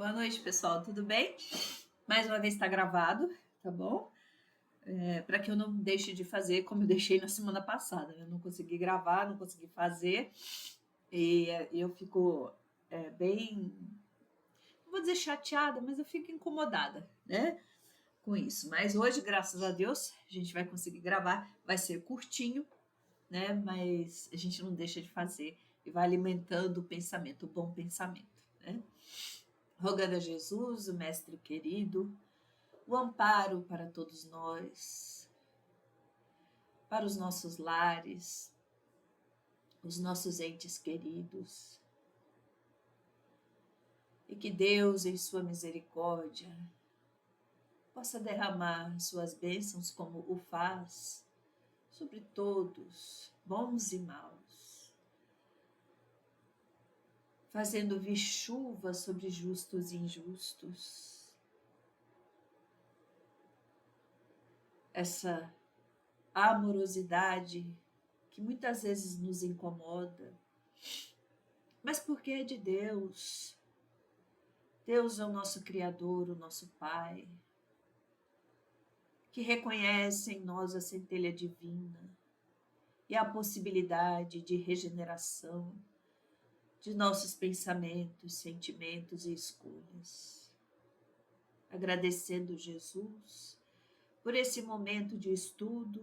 Boa noite, pessoal. Tudo bem? Mais uma vez está gravado, tá bom? Para que eu não deixe de fazer como eu deixei na semana passada. Eu não consegui gravar, não consegui fazer. E eu fico bem, não vou dizer chateada, mas eu fico incomodada, né? Com isso. Mas hoje, graças a Deus, a gente vai conseguir gravar. Vai ser curtinho, né? Mas a gente não deixa de fazer e vai alimentando o pensamento, o bom pensamento, né? Rogando a Jesus, o Mestre querido, o amparo para todos nós, para os nossos lares, os nossos entes queridos, e que Deus, em sua misericórdia, possa derramar suas bênçãos como o faz sobre todos, bons e maus, fazendo vir chuva sobre justos e injustos. Essa amorosidade que muitas vezes nos incomoda, mas porque é de Deus. Deus é o nosso Criador, o nosso Pai, que reconhece em nós a centelha divina e a possibilidade de regeneração de nossos pensamentos, sentimentos e escolhas. Agradecendo Jesus por esse momento de estudo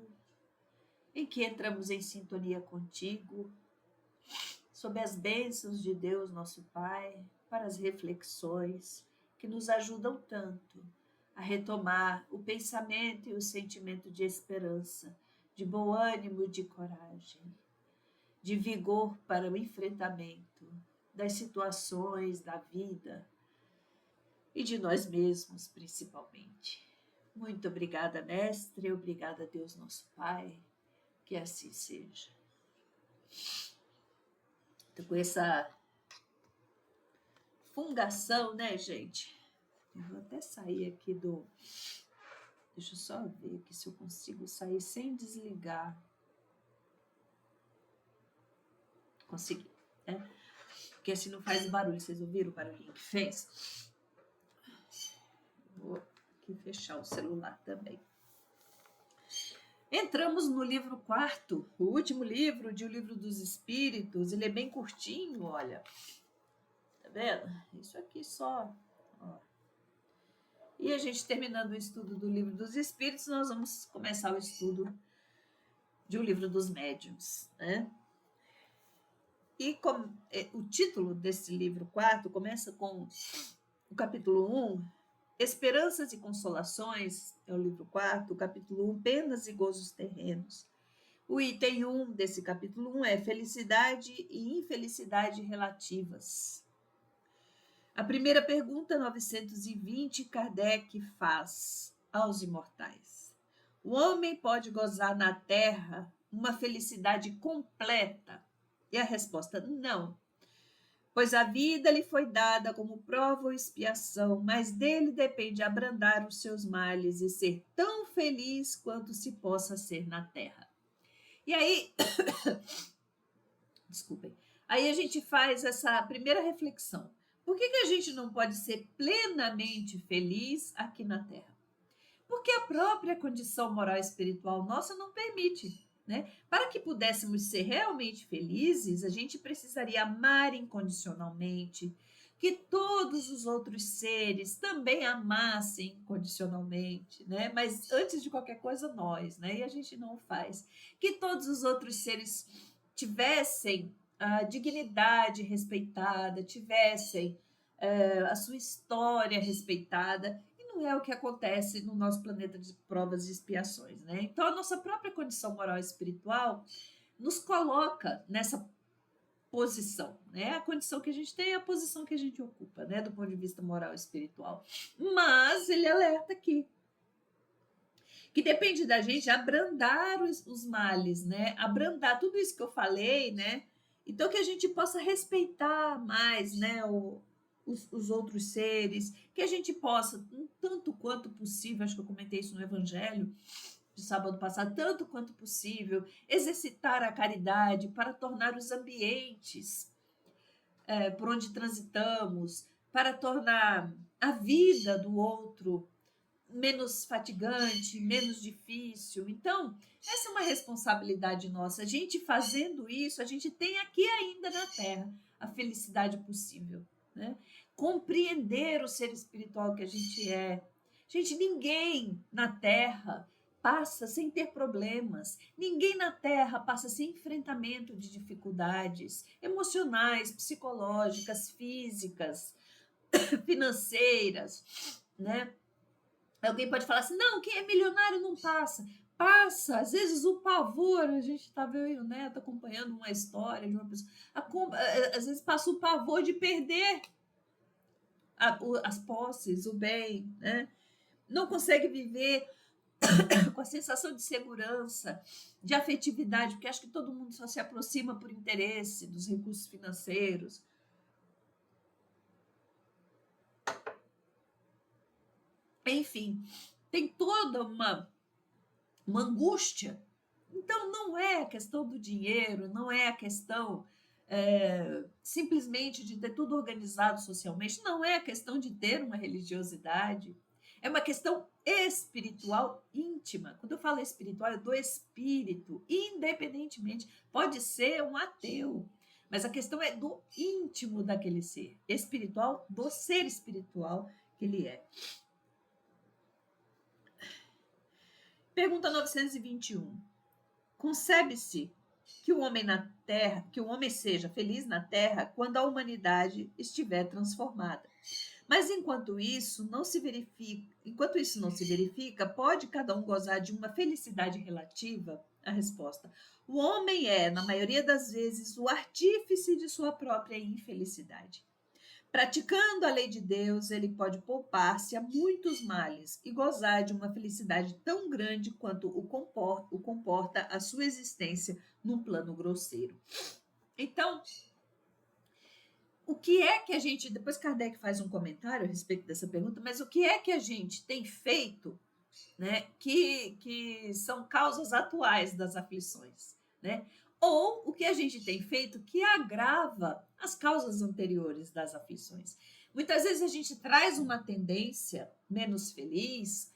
em que entramos em sintonia contigo, sob as bênçãos de Deus, nosso Pai, para as reflexões que nos ajudam tanto a retomar o pensamento e o sentimento de esperança, de bom ânimo e de coragem, de vigor para o enfrentamento das situações da vida e de nós mesmos, principalmente. Muito obrigada, Mestre, obrigada, Deus, nosso Pai, que assim seja. Então, com essa fungação, né, gente? Eu vou até sair aqui do... Deixa eu só ver aqui se eu consigo sair sem desligar. Consegui, né? Porque assim não faz barulho. Vocês ouviram o barulhinho que fez? Vou aqui fechar o celular também. Entramos no livro 4º, o último livro de O Livro dos Espíritos. Ele é bem curtinho, olha. Tá vendo? Isso aqui só. Ó. E a gente terminando o estudo do Livro dos Espíritos, nós vamos começar o estudo de O Livro dos Médiuns, né? E o título desse livro 4 começa com o capítulo 1, Esperanças e Consolações, é o livro 4, o capítulo 1, Penas e Gozos Terrenos. O item 1 desse capítulo 1 é Felicidade e Infelicidade Relativas. A primeira pergunta, 920, Kardec faz aos imortais. O homem pode gozar na Terra uma felicidade completa? E a resposta, não. Pois a vida lhe foi dada como prova ou expiação, mas dele depende abrandar os seus males e ser tão feliz quanto se possa ser na Terra. E aí, desculpem, aí a gente faz essa primeira reflexão. Por que a gente não pode ser plenamente feliz aqui na Terra? Porque a própria condição moral e espiritual nossa não permite, né? Para que pudéssemos ser realmente felizes, a gente precisaria amar incondicionalmente, que todos os outros seres também amassem incondicionalmente, né? Mas antes de qualquer coisa, nós, né? E a gente não faz. Que todos os outros seres tivessem a dignidade respeitada, tivessem a sua história respeitada, e não é o que acontece no nosso planeta de provas e expiações, né? Então, a nossa própria condição moral e espiritual nos coloca nessa posição, né? A condição que a gente tem é a posição que a gente ocupa, né? Do ponto de vista moral e espiritual. Mas ele alerta aqui que depende da gente abrandar os males, né? Abrandar tudo isso que eu falei, né? Então, que a gente possa respeitar mais, né? Os outros seres, que a gente possa, tanto quanto possível, acho que eu comentei isso no Evangelho de sábado passado, tanto quanto possível, exercitar a caridade para tornar os ambientes por onde transitamos para tornar a vida do outro menos fatigante, menos difícil. Então, essa é uma responsabilidade nossa. A gente fazendo isso, a gente tem aqui ainda na Terra a felicidade possível, né? Compreender o ser espiritual que a gente é. Gente, ninguém na Terra passa sem ter problemas. Ninguém na Terra passa sem enfrentamento de dificuldades emocionais, psicológicas, físicas, financeiras, né? Alguém pode falar assim, não, quem é milionário não passa. Passa, às vezes o pavor, a gente estava eu e o Neto acompanhando uma história de uma pessoa, às vezes passa o pavor de perder as posses, o bem, né? Não consegue viver com a sensação de segurança, de afetividade, porque acho que todo mundo só se aproxima por interesse dos recursos financeiros. Enfim, tem toda uma angústia. Então, não é a questão do dinheiro, não é a questão simplesmente de ter tudo organizado socialmente, não é a questão de ter uma religiosidade, é uma questão espiritual íntima. Quando eu falo espiritual, é do espírito, independentemente, pode ser um ateu, mas a questão é do íntimo daquele ser, espiritual, do ser espiritual que ele é. Pergunta 921. Concebe-se que o homem na terra, que o homem seja feliz na terra quando a humanidade estiver transformada. Mas enquanto isso não se verifica, pode cada um gozar de uma felicidade relativa? A resposta: o homem é, na maioria das vezes, o artífice de sua própria infelicidade. Praticando a lei de Deus, ele pode poupar-se a muitos males e gozar de uma felicidade tão grande quanto o comporta a sua existência num plano grosseiro. Então, o que é que a gente... Depois Kardec faz um comentário a respeito dessa pergunta, mas o que é que a gente tem feito, né, que são causas atuais das aflições, né? Ou o que a gente tem feito que agrava as causas anteriores das aflições. Muitas vezes a gente traz uma tendência menos feliz,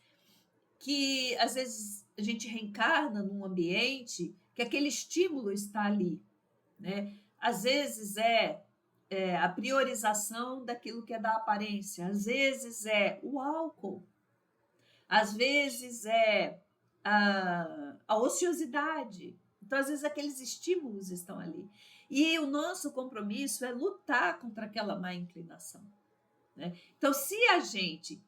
que às vezes a gente reencarna num ambiente que aquele estímulo está ali, né? Às vezes é a priorização daquilo que é da aparência, às vezes é o álcool, às vezes é a ociosidade. Então, às vezes, aqueles estímulos estão ali. E o nosso compromisso é lutar contra aquela má inclinação, né? Então, se a gente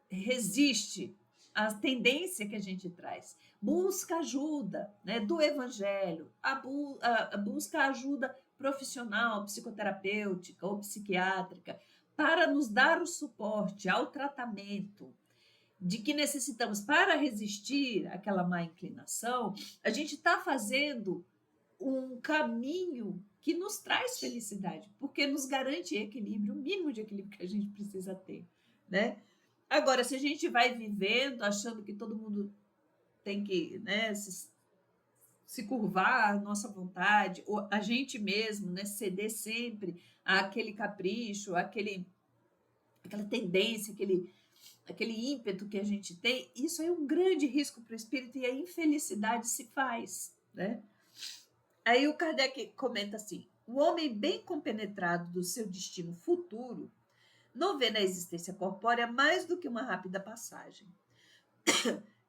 resiste à tendência que a gente traz, busca ajuda, né, do evangelho, busca ajuda profissional, psicoterapêutica ou psiquiátrica, para nos dar o suporte ao tratamento de que necessitamos para resistir àquela má inclinação, a gente está fazendo um caminho que nos traz felicidade, porque nos garante equilíbrio, o mínimo de equilíbrio que a gente precisa ter, né? Agora, se a gente vai vivendo achando que todo mundo tem que, né, se curvar à nossa vontade, ou a gente mesmo, né, ceder sempre àquele capricho, aquela tendência, aquele ímpeto que a gente tem, isso é um grande risco para o espírito e a infelicidade se faz, né? Aí o Kardec comenta assim: o homem bem compenetrado do seu destino futuro não vê na existência corpórea mais do que uma rápida passagem.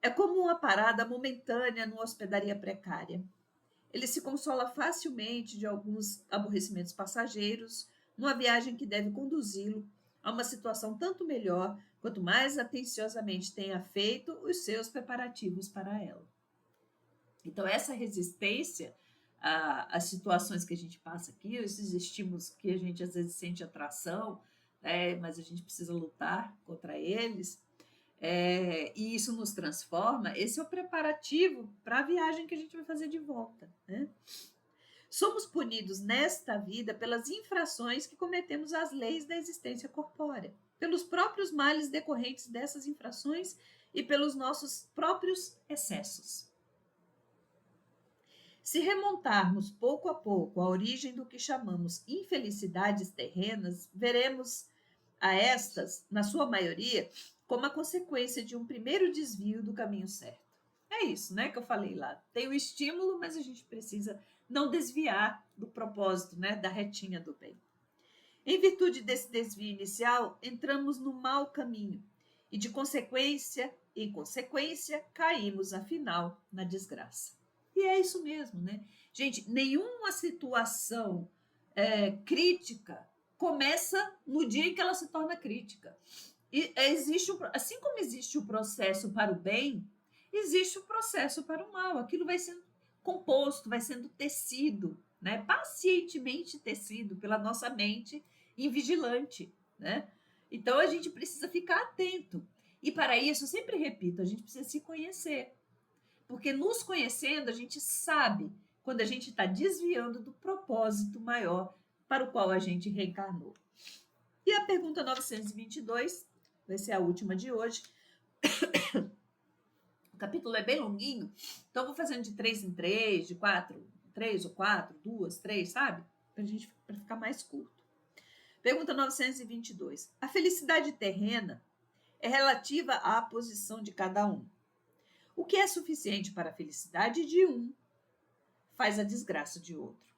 É como uma parada momentânea numa hospedaria precária. Ele se consola facilmente de alguns aborrecimentos passageiros numa viagem que deve conduzi-lo a uma situação tanto melhor quanto mais atenciosamente tenha feito os seus preparativos para ela. Então, essa resistência às situações que a gente passa aqui, esses estímulos que a gente às vezes sente atração, né, mas a gente precisa lutar contra eles, e isso nos transforma, esse é o preparativo para a viagem que a gente vai fazer de volta, né? Somos punidos nesta vida pelas infrações que cometemos às leis da existência corpórea, pelos próprios males decorrentes dessas infrações e pelos nossos próprios excessos. Se remontarmos pouco a pouco à origem do que chamamos infelicidades terrenas, veremos a estas, na sua maioria, como a consequência de um primeiro desvio do caminho certo. É isso, né, que eu falei lá. Tem o estímulo, mas a gente precisa não desviar do propósito, né, da retinha do bem. Em virtude desse desvio inicial, entramos no mau caminho e, em consequência, caímos, afinal, na desgraça. E é isso mesmo, né? Gente, nenhuma situação crítica começa no dia em que ela se torna crítica. E assim como existe o processo para o bem, existe o processo para o mal. Aquilo vai sendo composto, vai sendo tecido, né? Pacientemente tecido pela nossa mente invigilante, né? Então a gente precisa ficar atento. E para isso, eu sempre repito, a gente precisa se conhecer. Porque nos conhecendo, a gente sabe quando a gente está desviando do propósito maior para o qual a gente reencarnou. E a pergunta 922 vai ser a última de hoje. O capítulo é bem longuinho, então eu vou fazendo de 3 em 3, de 4, 3 ou 4, 2, 3, sabe? Para ficar mais curto. Pergunta 922. A felicidade terrena é relativa à posição de cada um. O que é suficiente para a felicidade de um faz a desgraça de outro.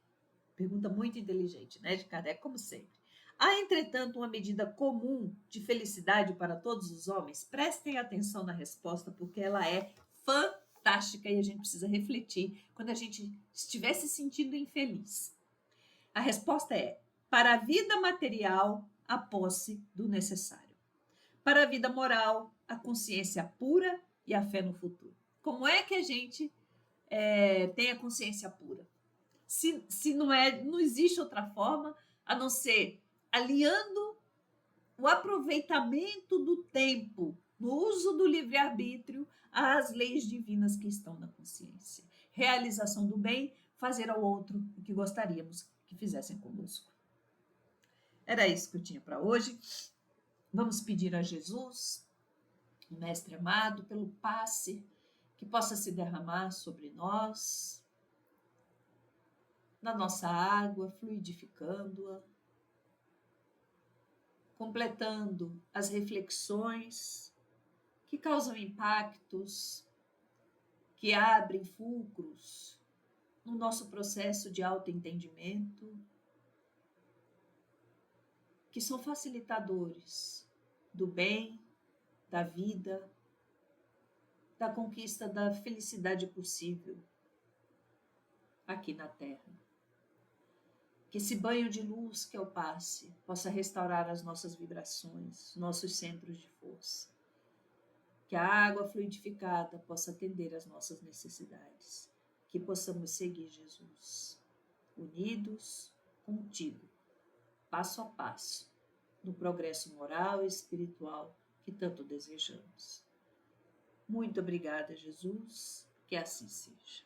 Pergunta muito inteligente, né, de Kardec, como sempre. Há, entretanto, uma medida comum de felicidade para todos os homens? Prestem atenção na resposta, porque ela é fantástica e a gente precisa refletir quando a gente estiver se sentindo infeliz. A resposta é: para a vida material, a posse do necessário. Para a vida moral, a consciência pura e a fé no futuro. Como é que a gente tem a consciência pura? Se não existe outra forma a não ser alinhando o aproveitamento do tempo no uso do livre-arbítrio às leis divinas que estão na consciência. Realização do bem, fazer ao outro o que gostaríamos que fizessem conosco. Era isso que eu tinha para hoje. Vamos pedir a Jesus, o Mestre amado, pelo passe que possa se derramar sobre nós, na nossa água, fluidificando-a, completando as reflexões que causam impactos, que abrem fulcros no nosso processo de autoentendimento, que são facilitadores do bem, da vida, da conquista da felicidade possível aqui na Terra. Que esse banho de luz que é o passe possa restaurar as nossas vibrações, nossos centros de força. Que a água fluidificada possa atender às nossas necessidades. Que possamos seguir Jesus, unidos contigo, passo a passo, no progresso moral e espiritual que tanto desejamos. Muito obrigada, Jesus, que assim seja.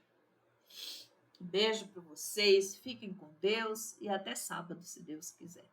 Um beijo para vocês, fiquem com Deus e até sábado, se Deus quiser.